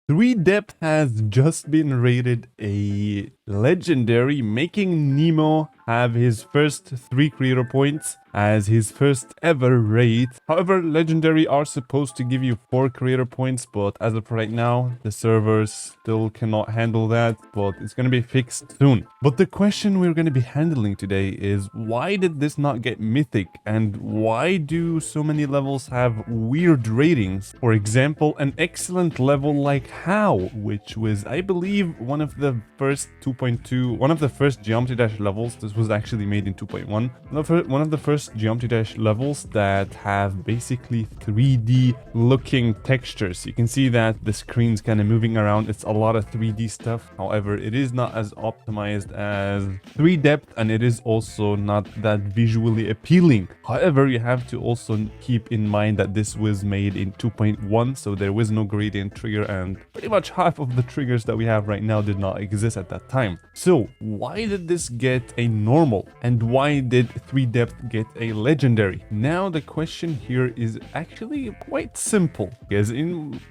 3Depth has just been rated a legendary, making Nemo have his first 3 creator points as his first ever rate. However, legendary are supposed to give you 4 creator points, but as of right now, the servers still cannot handle that, but it's going to be fixed soon. But the question we're going to be handling today is, why did this not get mythic, and why do so many levels have weird ratings? For example, an excellent level like How, which was, I believe, one of the first 2.2, one of the first Geometry Dash levels. This was actually made in 2.1. One of the first Geometry Dash levels that have basically 3D looking textures. You can see that the screen's kind of moving around. It's a lot of 3D stuff. However, it is not as optimized as 3Depth, and it is also not that visually appealing. However, you have to also keep in mind that this was made in 2.1, so there was no gradient trigger, and pretty much half of the triggers that we have right now did not exist at that time. So why did this get a normal, and why did 3Depth get a legendary? Now the question here is actually quite simple, because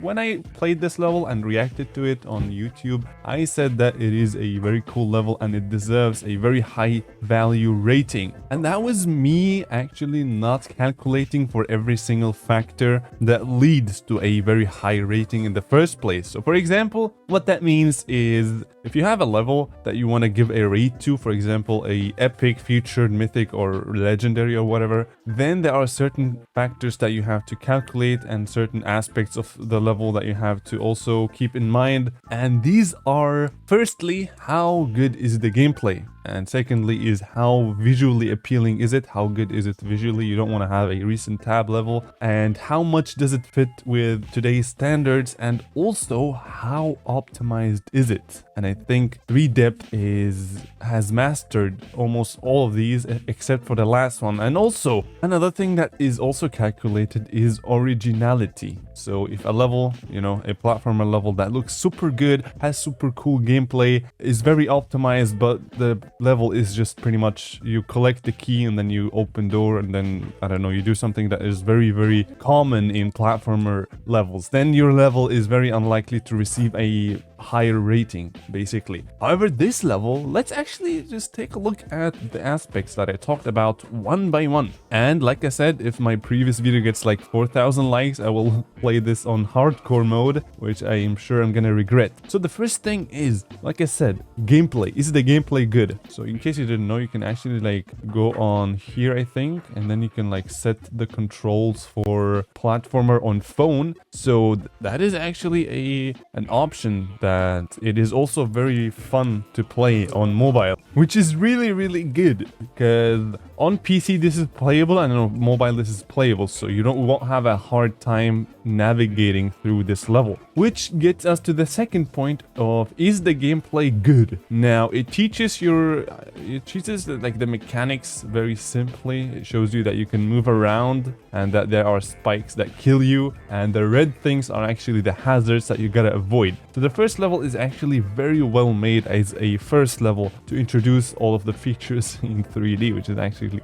when I played this level and reacted to it on YouTube, I said that it is a very cool level and it deserves a very high value rating. And that was me actually not calculating for every single factor that leads to a very high rating in the first place. So for example, what that means is if you have a level that you want to give a rate to, for example, a epic, featured, mythic, or legendary or whatever, then there are certain factors that you have to calculate and certain aspects of the level that you have to also keep in mind. And these are, firstly, how good is the gameplay? And secondly is how visually appealing is it? How good is it visually? You don't want to have a recent tab level. And how much does it fit with today's standards? And also, how optimized is it? And I think 3Depth has mastered almost all of these except for the last one. And also, another thing that is also calculated is originality. So if a level, a platformer level that looks super good, has super cool gameplay, is very optimized, but the level is just pretty much you collect the key and then you open door and then, I don't know, you do something that is very, very common in platformer levels, then your level is very unlikely to receive a higher rating, basically. However, this level, let's actually just take a look at the aspects that I talked about one by one. And like I said, if my previous video gets like 4,000 likes, I will play this on hardcore mode, which I am sure I'm gonna regret. So the first thing is, like I said, gameplay. Is the gameplay good? So in case you didn't know, you can actually like go on here, I think, and then you can like set the controls for platformer on phone. So that is actually an option that it is also very fun to play on mobile, which is really, really good, because on PC this is playable and on mobile this is playable, so you won't have a hard time navigating through this level. Which gets us to the second point of, is the gameplay good? Now it teaches like the mechanics very simply. It shows you that you can move around and that there are spikes that kill you, and the red things are actually the hazards that you gotta avoid. So the first level is actually very well made as a first level to introduce all of the features in 3D, which is actually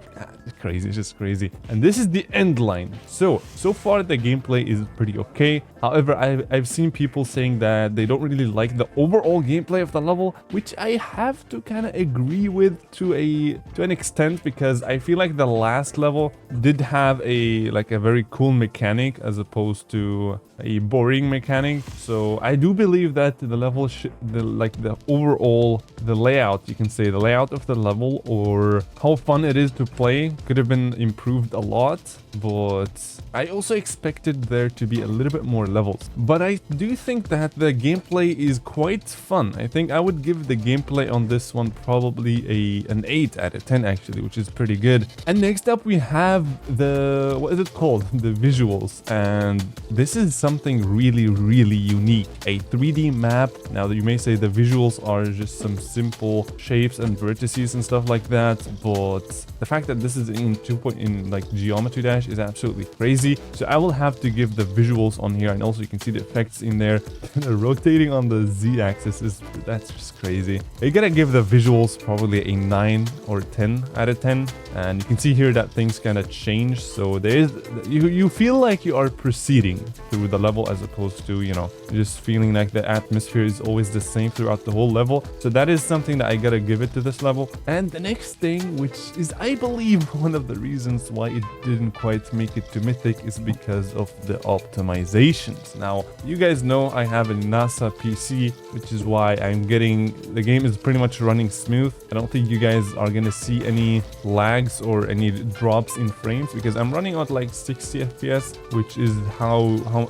crazy. It's just crazy. And this is the end line. So far the gameplay is pretty okay. However, I've seen people saying that they don't really like the overall gameplay of the level, which I have to kind of agree with to an extent, because I feel like the last level did have a very cool mechanic as opposed to a boring mechanic. So I do believe that the level the overall layout, you can say the layout of the level or how fun it is to play could have been improved a lot, but I also expected there to be a little bit more levels. But I do think that the gameplay is quite fun. I think I would give the gameplay on this one probably an 8 out of 10 actually, which is pretty good. And next up we have what is it called? The visuals. And this is something really, really unique. A 3D map. Now you may say the visuals are just some simple shapes and vertices and stuff like that, but the fact that this is in Geometry Dash is absolutely crazy. So I will have to give the visuals on here, and also you can see the effects in there. Rotating on the Z-axis that's just crazy. You gotta give the visuals probably a 9 or 10 out of 10, and you can see here that things kind of change. So you feel like you are proceeding through the level, as opposed to, you know, just feeling like the atmosphere is always the same throughout the whole level. So that is something that I gotta give it to this level. And the next thing, which is, I believe, one of the reasons why it didn't quite make it to Mythic, is because of the optimizations. Now, you guys know I have a NASA PC, which is why I'm getting, the game is pretty much running smooth. I don't think you guys are gonna see any lags or any drops in frames, because I'm running at like 60 FPS, which is how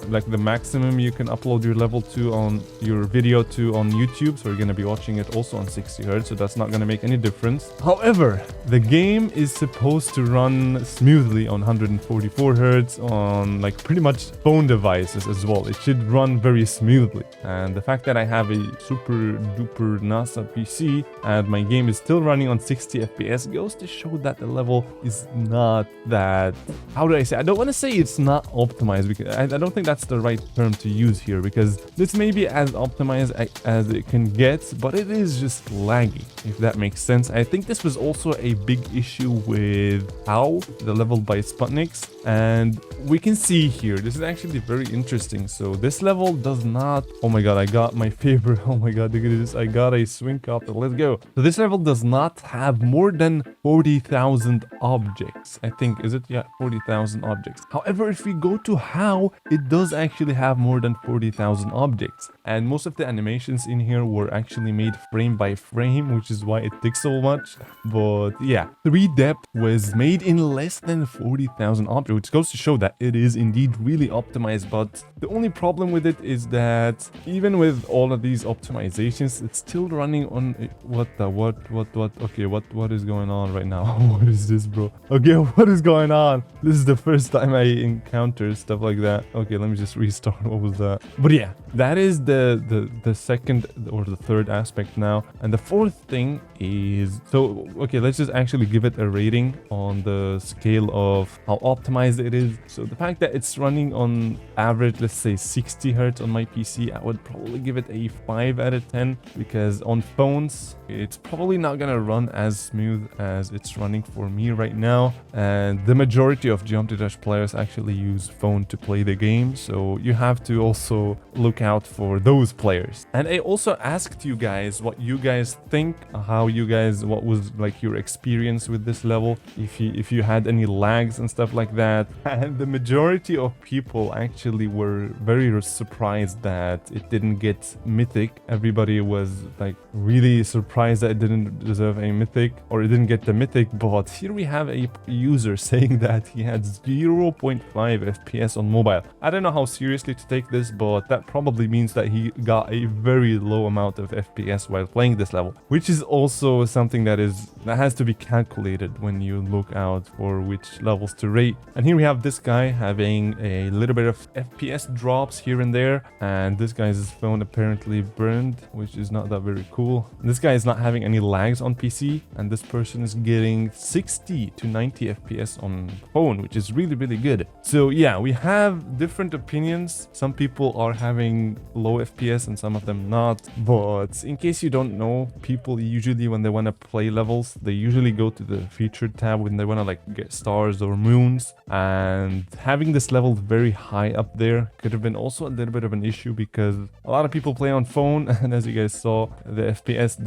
like the maximum you can upload your level to on your video to on YouTube. So you're gonna be watching it also on 60 Hz, so that's not gonna make any difference. However, the game is supposed to run smoothly on 144 Hz on like pretty much phone devices as well. It should run very smoothly, and the fact that I have a super duper NASA PC and my game is still running on 60 FPS goes to show that the level is not that, how do I say, I don't want to say it's not optimized, because I don't think that's the right term to use here, because this may be as optimized as it can get, but it is just laggy, if that makes sense. I think this was also a big issue with HOW, the level by Sputniks, and we can see here, this is actually very interesting. So this level does not, oh my god, I got my favorite, oh my god, look at this, I got a swing copter, let's go. So this level does not have more than 40,000 objects, I think, is it? Yeah, 40,000 objects. However, if we go to HOW, it does actually have more than 40,000 objects, and most of the animations in here were actually made frame by frame, which is why it takes so much. But yeah, 3Depth was made in less than 40,000 objects, which goes to show that it is indeed really optimized. But the only problem with it is that even with all of these optimizations, it's still running on what okay, what is going on right now? What is this, bro? Okay, what is going on? This is the first time I encounter stuff like that. Okay, let me just restart. What was that? But yeah, that is the second or the third aspect now. And the fourth thing is, so okay, let's just actually give it a rating on the scale of how optimized it is. So the fact that it's running on average, let's say 60 Hz on my PC, I would probably give it a 5 out of 10, because on phones it's probably not gonna run as smooth as it's running for me right now, and the majority of Geometry Dash players actually use phone to play the game, so you have to also look out for those players. And I also asked you guys what you guys think, how you guys, what was like your experience with this level, if you had any lags and stuff like that. And the majority of people actually were very surprised that it didn't get Mythic. Everybody was like really surprised that it didn't deserve a Mythic, or it didn't get the Mythic. But here we have a user saying that he had 0.5 FPS on mobile. I don't know how seriously to take this, but that probably means that he got a very low amount of FPS while playing this level, which is also something that has to be calculated when you look out for which levels to rate. And here we have this guy having a little bit of FPS drops here and there, and this guy's phone apparently burned, which is not that very cool. This guy is not having any lags on PC, and this person is getting 60 to 90 FPS on phone, which is really good. So yeah, we have different opinions. Some people are having low FPS and some of them not. But in case you don't know, people usually, when they want to play levels, they usually go to the featured tab when they want to like get stars or moons, and having this level very high up there could have been also a little bit of an issue, because a lot of people play on phone, and as you guys saw, the FPS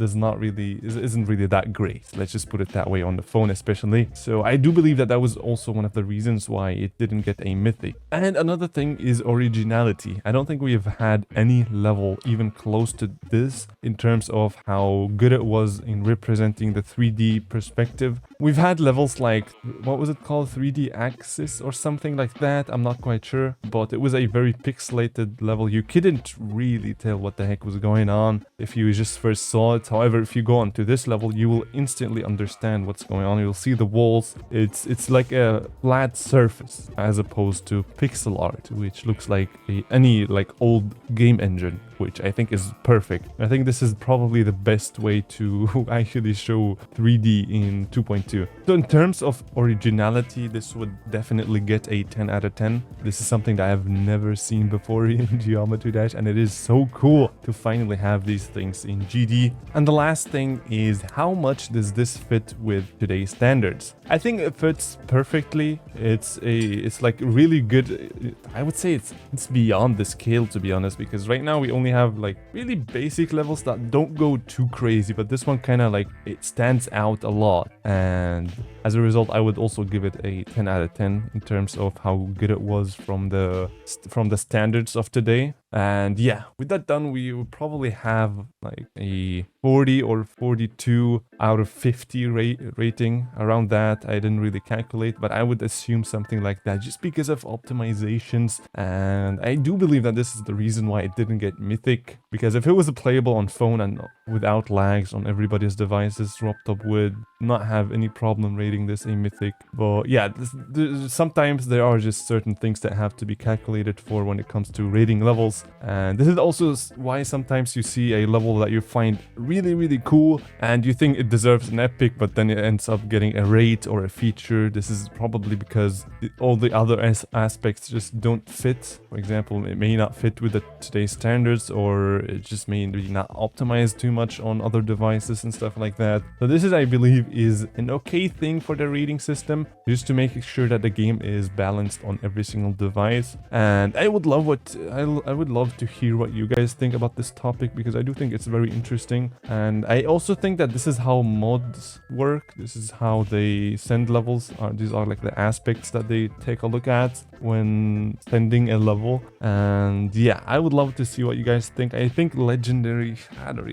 isn't really that great. Let's just put it that way, on the phone especially. So I do believe that was also one of the reasons why it didn't get a Mythic. And another thing is originality. I don't think we have had any level even close to this in terms of how good it was in representing the 3D perspective. We've had levels like, what was it called, 3D Axis or something like that, I'm not quite sure, but it was a very pixelated level. You couldn't really tell what the heck was going on if you just first saw it. However, if you go on to this level, you will instantly understand what's going on. You'll see the walls, it's like a flat surface as opposed to pixel art, which looks like any like old game engine. which I think is perfect. I think this is probably the best way to actually show 3D in 2.2. So in terms of originality, this would definitely get a 10 out of 10. This is something that I've never seen before in Geometry Dash, and it is so cool to finally have these things in GD. And the last thing is, how much does this fit with today's standards? I think it fits perfectly. It's like really good. I would say it's beyond the scale, to be honest, because right now we only have like really basic levels that don't go too crazy, but this one kind of like it stands out a lot, and as a result I would also give it a 10 out of 10 in terms of how good it was from the standards of today. And yeah, with that done, we would probably have like a 40 or 42 out of 50 rating, around that. I didn't really calculate, but I would assume something like that just because of optimizations. And I do believe that this is the reason why it didn't get mythic, because if it was playable on phone and without lags on everybody's devices, RobTop would not have any problem rating this a mythic. But yeah, sometimes there are just certain things that have to be calculated for when it comes to rating levels. And this is also why sometimes you see a level that you find really cool and you think it deserves an epic, but then it ends up getting a rate or a feature. This is probably because all the other aspects just don't fit. For example, it may not fit with today's standards, or it just may really not optimize too much on other devices and stuff like that. So this is, I believe, is an okay thing for the rating system, just to make sure that the game is balanced on every single device. And I would love I would love to hear what you guys think about this topic, because I do think it's very interesting. And I also think that this is how mods work. This is how they send levels. These are like the aspects that they take a look at when sending a level. And yeah, I would love to see what you guys think. I think legendary, I don't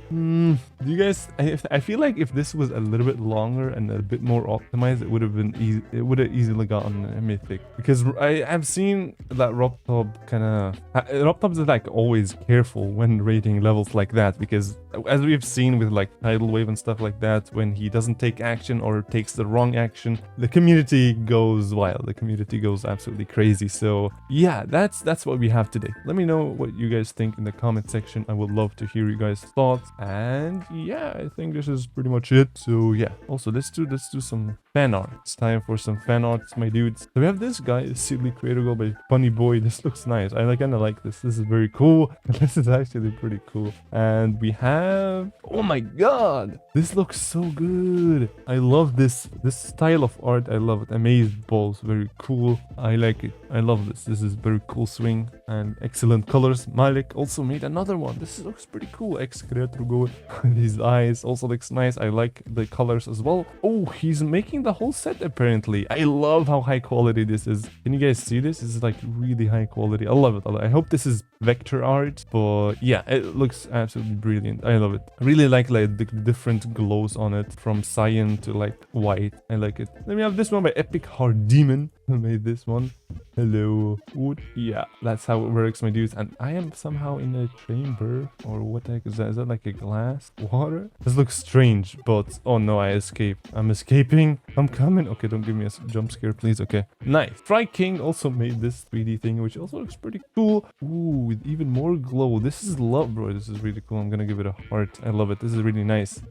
do you guys, I feel like if this was a little bit longer and a bit more optimized, it would have been easy. It would have easily gotten a mythic, because I have seen that RobTop is like always careful when rating levels like that, because as we've seen with like Tidal Wave and stuff like that, when he doesn't take action or takes the wrong action, the community goes wild. The community goes absolutely crazy. So yeah, that's what we have today. Let me know what you guys think in the comment section. I would love to hear you guys' thoughts. And yeah, I think this is pretty much it. So yeah, also let's do some fan art. It's time for some fan arts, my dudes. So we have this guy, Silly Creator Goal by Funny Boy. This looks nice. I kind of like this. This is very cool. This is actually pretty cool. And we have, oh my god, this looks so good. I love this style of art. I love it. Amazed balls, very cool. I like it. I love this. This is very cool swing and excellent colors. Malik also made another one. This looks pretty cool. X Creator Goal. His eyes also looks nice. I like the colors as well. Oh, he's making the whole set apparently. I love how high quality this is. Can you guys see this? This is like really high quality. I love it. I hope this is vector art, but yeah, it looks absolutely brilliant. I love it. I really like the different glows on it, from cyan to like white. I like it. Then we have this one by Epic Hard Demon, who made this one. Hello wood. Yeah, that's how it works, my dudes. And I am somehow in a chamber, or what the heck is that? Is that like a glass water? This looks strange, but oh no, I escaped. I'm escaping. I'm coming. Okay, don't give me a jump scare, please. Okay, nice. Fry King also made this 3D thing, which also looks pretty cool. Ooh, with even more glow. This is love, bro. This is really cool. I'm gonna give it a heart. I love it. This is really nice.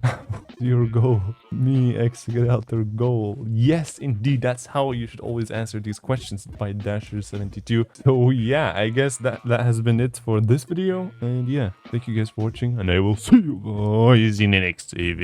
Your goal. Me, X, get out their goal. Yes, indeed. That's how you should always answer these questions, by Dasher72. So yeah, I guess that has been it for this video. And yeah, thank you guys for watching, and I will see you guys in the next video.